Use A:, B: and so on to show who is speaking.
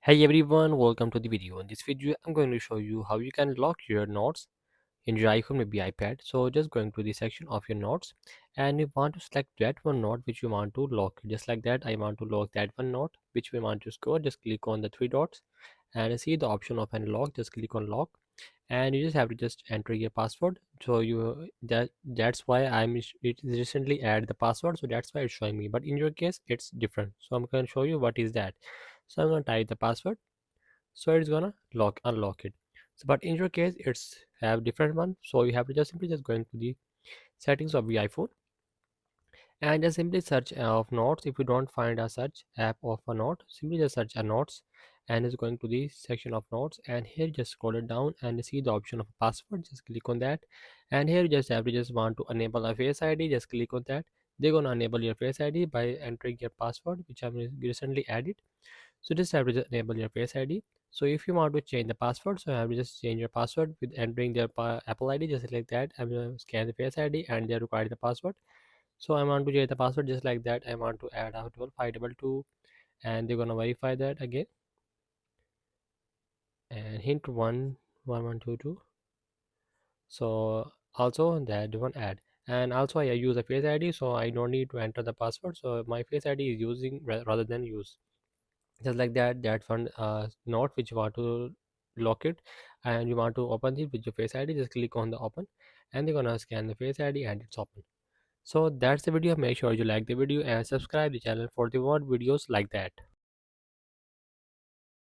A: Hey everyone, welcome to the video. In this video, I'm going to show you how you can lock your notes in your iPhone, maybe iPad. So just going to the section of your notes and you want to select that one note which you want to lock. Just like that, I want to lock that one note which we want to score. Just click on the three dots and see the option of unlock. Just click on lock and you just have to just enter your password. So that's why it recently add the password, so that's why it's showing me, but in your case it's different. So I'm going to show you what is that. So I'm going to type the password, so it's gonna unlock it. So but in your case it's have different one, so you have to just simply just go into the settings of the iPhone and just simply search of notes. If you don't find a search app of a note, simply just search a notes and it's going to the section of notes, and here just scroll it down and see the option of password. Just click on that, and here you just have to just want to enable a face ID. Just click on that. They're gonna enable your face ID by entering your password, which I've recently added. So just have to just enable your face ID. So if you want to change the password, so I have to just change your password with entering their Apple ID, just like that. I'm going to scan the face ID and they require the password. So I want to change the password just like that. I want to add a 522 and they're gonna verify that again. And hint 11122. So also that one add. And also I use a face ID, so I don't need to enter the password. So my face ID is using rather than use. Just like that, that one note which you want to lock it and you want to open it with your face ID, just click on the open and they're gonna scan the face ID and it's open. So that's the video. Make sure you like the video and subscribe the channel for the more videos like that.